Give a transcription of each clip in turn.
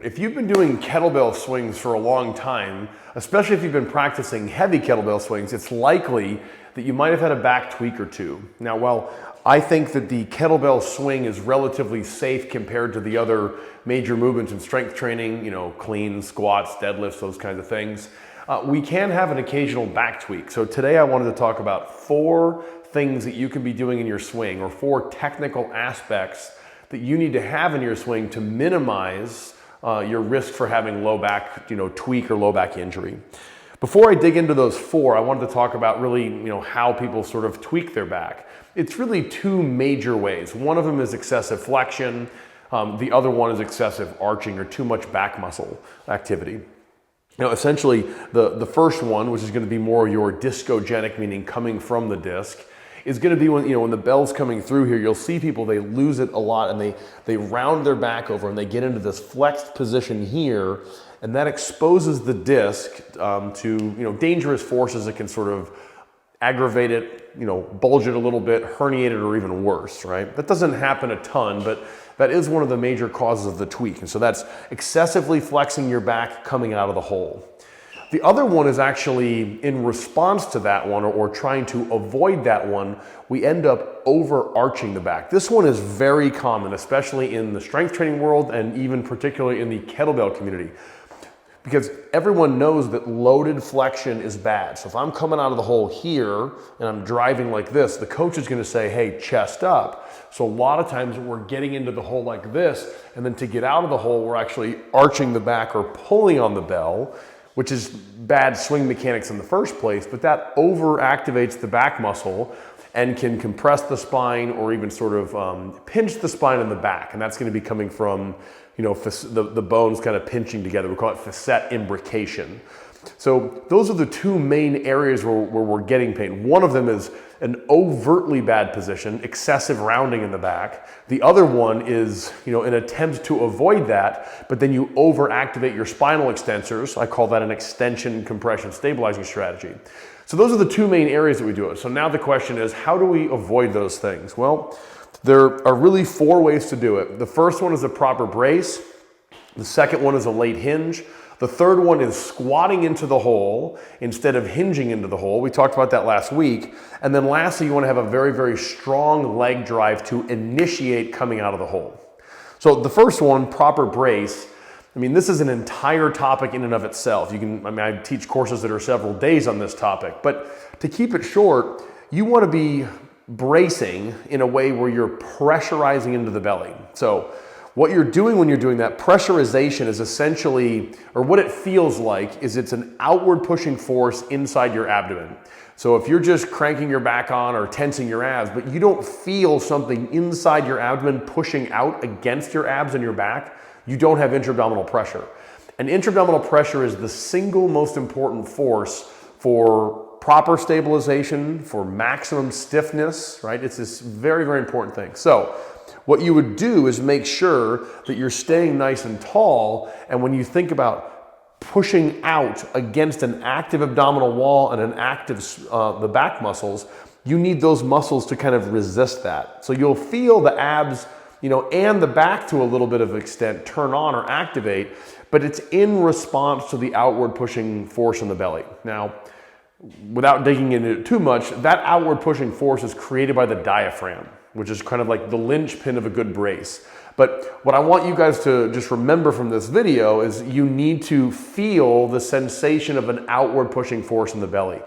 If you've been doing kettlebell swings for a long time, especially if you've been practicing heavy kettlebell swings, it's likely that you might have had a back tweak or two. Now, while I think that the kettlebell swing is relatively safe compared to the other major movements in strength training, cleans, squats, deadlifts, those kinds of things, we can have an occasional back tweak. So today I wanted to talk about 4 things that you can be doing in your swing, or 4 technical aspects that you need to have in your swing to minimize your risk for having low back, tweak or low back injury. Before I dig into those 4, I wanted to talk about really, how people sort of tweak their back. It's really 2 major ways. One of them is excessive flexion. The other one is excessive arching or too much back muscle activity. Now, essentially, the first one, which is going to be more your discogenic, meaning coming from the disc, is going to be when the bell's coming through here. You'll see people, they lose it a lot and they round their back over and they get into this flexed position here, and that exposes the disc to dangerous forces that can sort of aggravate it, bulge it a little bit, herniate it, or even worse, right? That doesn't happen a ton, but that is one of the major causes of the tweak. And so that's excessively flexing your back coming out of the hole. The other one is actually in response to that one, or trying to avoid that one, we end up overarching the back. This one is very common, especially in the strength training world and even particularly in the kettlebell community, because everyone knows that loaded flexion is bad. So if I'm coming out of the hole here and I'm driving like this, the coach is going to say, hey, chest up. So a lot of times we're getting into the hole like this, and then to get out of the hole, we're actually arching the back or pulling on the bell, which is bad swing mechanics in the first place, but that overactivates the back muscle and can compress the spine or even sort of pinch the spine in the back. And that's going to be coming from the bones kind of pinching together. We call it facet imbrication. So those are the 2 main areas where we're getting pain. One of them is an overtly bad position, excessive rounding in the back. The other one is, an attempt to avoid that, but then you overactivate your spinal extensors. I call that an extension, compression, stabilizing strategy. So those are the 2 main areas that we do it. So now the question is, how do we avoid those things? Well, there are really 4 ways to do it. The first one is a proper brace. The second one is a late hinge. The third one is squatting into the hole instead of hinging into the hole. We talked about that last week. And then lastly, you want to have a very, very strong leg drive to initiate coming out of the hole. So the first one, proper brace, this is an entire topic in and of itself. I teach courses that are several days on this topic, but to keep it short, you want to be bracing in a way where you're pressurizing into the belly. So what you're doing when you're doing that, pressurization is essentially, or what it feels like, is it's an outward pushing force inside your abdomen. So if you're just cranking your back on or tensing your abs, but you don't feel something inside your abdomen pushing out against your abs and your back, you don't have intra-abdominal pressure. And intra-abdominal pressure is the single most important force for proper stabilization, for maximum stiffness, right? It's this very, very important thing. So what you would do is make sure that you're staying nice and tall, and when you think about pushing out against an active abdominal wall and an active the back muscles, you need those muscles to kind of resist that. So you'll feel the abs, and the back to a little bit of extent turn on or activate, but it's in response to the outward pushing force in the belly. Now, without digging into it too much, that outward pushing force is created by the diaphragm, which is kind of like the linchpin of a good brace. But what I want you guys to just remember from this video is you need to feel the sensation of an outward pushing force in the belly.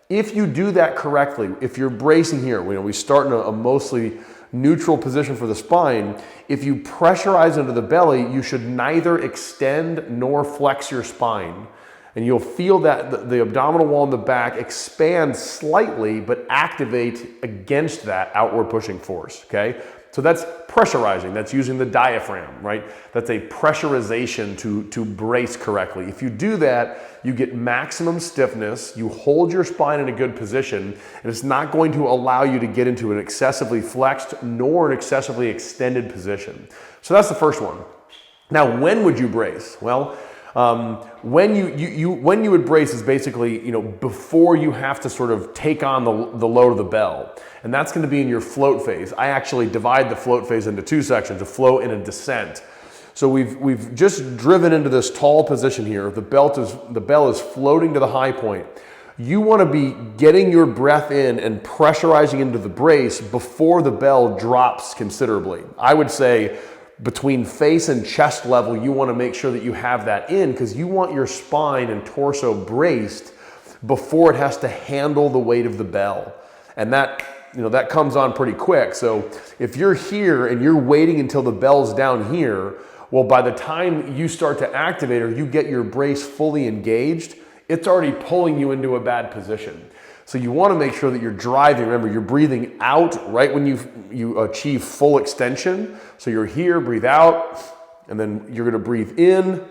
If you do that correctly, if you're bracing here, we start in a mostly neutral position for the spine. If you pressurize into the belly, you should neither extend nor flex your spine. And you'll feel that the abdominal wall in the back expand slightly, but activate against that outward pushing force, okay? So that's pressurizing, that's using the diaphragm, right? That's a pressurization to brace correctly. If you do that, you get maximum stiffness, you hold your spine in a good position, and it's not going to allow you to get into an excessively flexed nor an excessively extended position. So that's the first one. Now, when would you brace? Well, when you would brace is basically, before you have to sort of take on the load of the bell. And that's going to be in your float phase. I actually divide the float phase into 2 sections, a float and a descent. So we've just driven into this tall position here. The bell is floating to the high point. You want to be getting your breath in and pressurizing into the brace before the bell drops considerably. I would say between face and chest level, you want to make sure that you have that in, because you want your spine and torso braced before it has to handle the weight of the bell. And that, that comes on pretty quick. So if you're here and you're waiting until the bell's down here, well, by the time you start to activate or you get your brace fully engaged, it's already pulling you into a bad position. So you want to make sure that you're driving. Remember, you're breathing out right when you achieve full extension. So you're here, breathe out, and then you're going to breathe in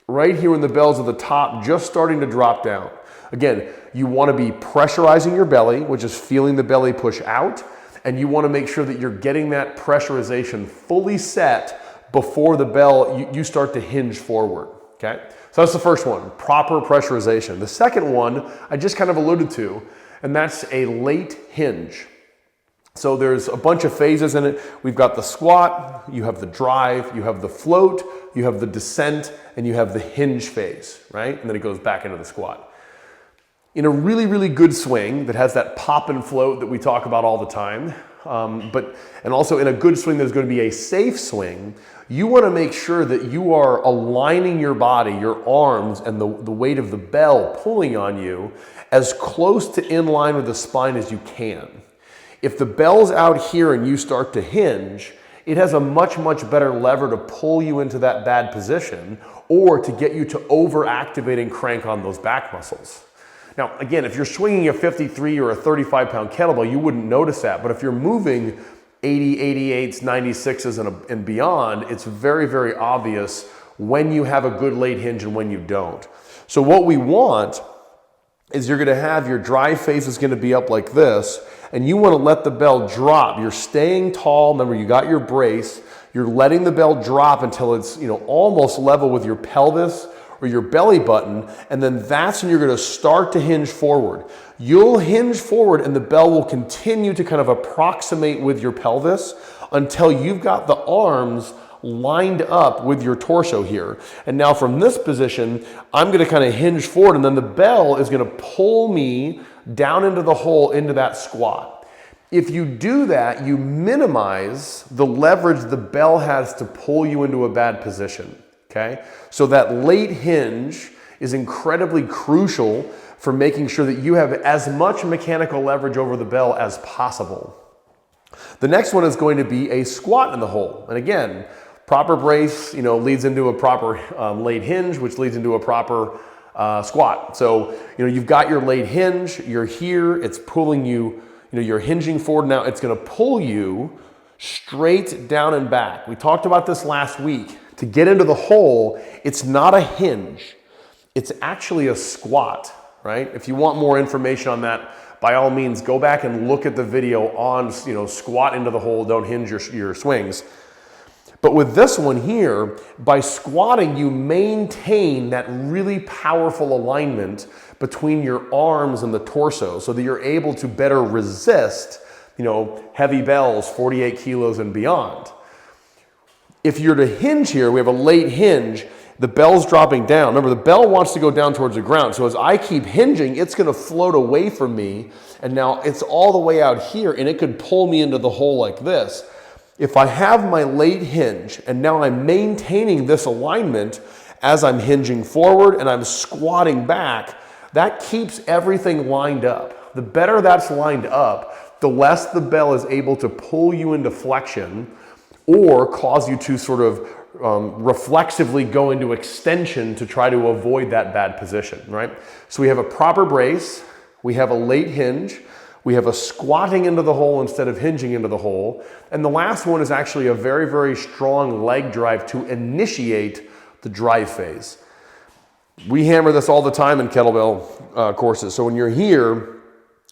right here when the bell's at the top, just starting to drop down. Again, you want to be pressurizing your belly, which is feeling the belly push out, and you want to make sure that you're getting that pressurization fully set before the bell, you start to hinge forward, okay? So that's the first one, proper pressurization. The second one, I just kind of alluded to, and that's a late hinge. So there's a bunch of phases in it. We've got the squat, you have the drive, you have the float, you have the descent, and you have the hinge phase, right? And then it goes back into the squat. In a really, really good swing that has that pop and float that we talk about all the time, and also in a good swing that's going to be a safe swing, you want to make sure that you are aligning your body, your arms, and the weight of the bell pulling on you as close to in line with the spine as you can. If the bell's out here and you start to hinge, it has a much, much better lever to pull you into that bad position or to get you to overactivate and crank on those back muscles. Now, again, if you're swinging a 53 or a 35-pound kettlebell, you wouldn't notice that. But if you're moving 80, 88s, 96s, and beyond, it's very, very obvious when you have a good late hinge and when you don't. So what we want is you're going to have your drive phase is going to be up like this, and you want to let the bell drop. You're staying tall. Remember, you got your brace. You're letting the bell drop until it's almost level with your pelvis or your belly button, and then that's when you're going to start to hinge forward. You'll hinge forward and the bell will continue to kind of approximate with your pelvis until you've got the arms lined up with your torso here. And now from this position, I'm going to kind of hinge forward, and then the bell is going to pull me down into the hole into that squat. If you do that, you minimize the leverage the bell has to pull you into a bad position. Okay, so that late hinge is incredibly crucial for making sure that you have as much mechanical leverage over the bell as possible. The next one is going to be a squat in the hole. And again, proper brace, leads into a proper late hinge, which leads into a proper squat. So, you've got your late hinge, you're here, it's pulling you, you're hinging forward. Now it's going to pull you straight down and back. We talked about this last week. To get into the hole, it's not a hinge. It's actually a squat, right? If you want more information on that, by all means, go back and look at the video on, squat into the hole, don't hinge your swings. But with this one here, by squatting, you maintain that really powerful alignment between your arms and the torso so that you're able to better resist, heavy bells, 48 kilos and beyond. If you're to hinge here, we have a late hinge, the bell's dropping down. Remember, the bell wants to go down towards the ground. So as I keep hinging, it's going to float away from me. And now it's all the way out here, and it could pull me into the hole like this. If I have my late hinge, and now I'm maintaining this alignment as I'm hinging forward and I'm squatting back, that keeps everything lined up. The better that's lined up, the less the bell is able to pull you into flexion or cause you to sort of reflexively go into extension to try to avoid that bad position, right? So we have a proper brace, we have a late hinge, we have a squatting into the hole instead of hinging into the hole, and the last one is actually a very, very strong leg drive to initiate the drive phase. We hammer this all the time in kettlebell courses. So when you're here,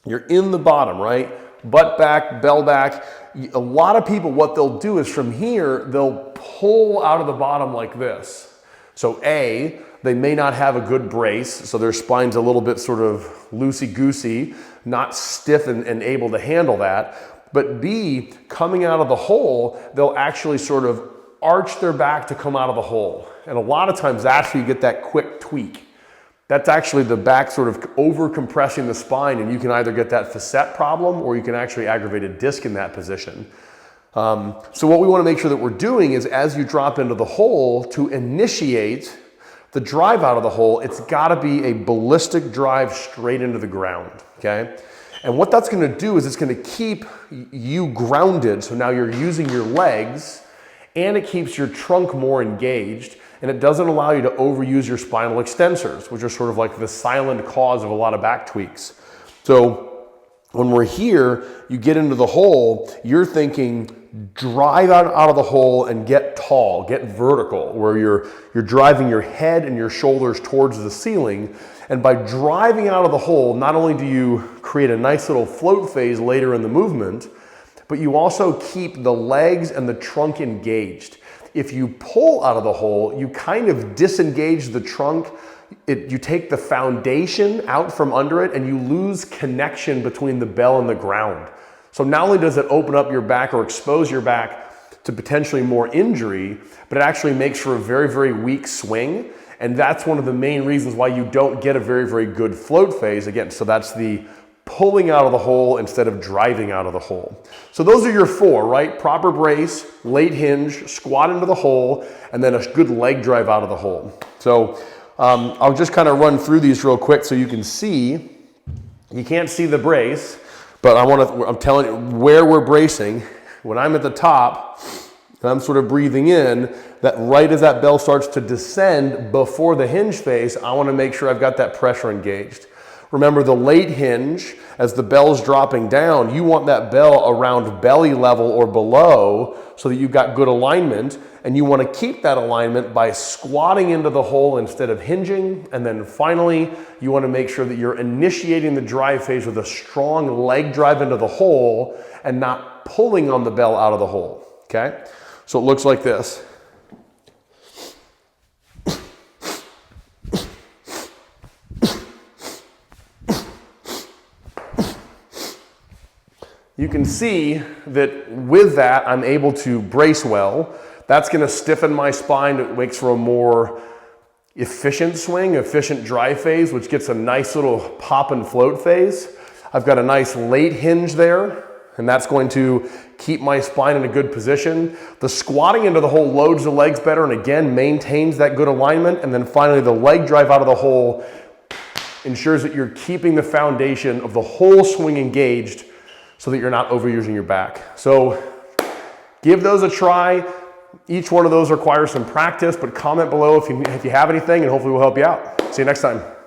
you're in the bottom, right? Butt back, bell back. A lot of people, what they'll do is from here, they'll pull out of the bottom like this. So A, they may not have a good brace, so their spine's a little bit sort of loosey-goosey, not stiff and able to handle that. But B, coming out of the hole, they'll actually sort of arch their back to come out of the hole. And a lot of times that's where you get that quick tweak. That's actually the back sort of over compressing the spine, and you can either get that facet problem or you can actually aggravate a disc in that position. So what we want to make sure that we're doing is as you drop into the hole, to initiate the drive out of the hole, it's got to be a ballistic drive straight into the ground, okay? And what that's going to do is it's going to keep you grounded, so now you're using your legs, and it keeps your trunk more engaged, and it doesn't allow you to overuse your spinal extensors, which are sort of like the silent cause of a lot of back tweaks. So when we're here, you get into the hole, you're thinking drive out of the hole and get tall, get vertical, where you're driving your head and your shoulders towards the ceiling. And by driving out of the hole, not only do you create a nice little float phase later in the movement, but you also keep the legs and the trunk engaged. If you pull out of the hole, you kind of disengage the trunk. You take the foundation out from under it and you lose connection between the bell and the ground. So not only does it open up your back or expose your back to potentially more injury, but it actually makes for a very, very weak swing. And that's one of the main reasons why you don't get a very, very good float phase. Again, so that's the pulling out of the hole instead of driving out of the hole. So those are your four, right? Proper brace, late hinge, squat into the hole, and then a good leg drive out of the hole. So I'll just kind of run through these real quick so you can see. You can't see the brace, but I'm telling you where we're bracing. When I'm at the top, and I'm sort of breathing in, that right as that bell starts to descend before the hinge phase, I want to make sure I've got that pressure engaged. Remember the late hinge, as the bell's dropping down, you want that bell around belly level or below so that you've got good alignment, and you want to keep that alignment by squatting into the hole instead of hinging. And then finally, you want to make sure that you're initiating the drive phase with a strong leg drive into the hole and not pulling on the bell out of the hole, okay? So it looks like this. You can see that with that, I'm able to brace well. That's going to stiffen my spine. It makes for a more efficient swing, efficient drive phase, which gets a nice little pop and float phase. I've got a nice late hinge there, and that's going to keep my spine in a good position. The squatting into the hole loads the legs better and again maintains that good alignment. And then finally the leg drive out of the hole ensures that you're keeping the foundation of the whole swing engaged so that you're not overusing your back. So give those a try. Each one of those requires some practice, but comment below if you have anything and hopefully we'll help you out. See you next time.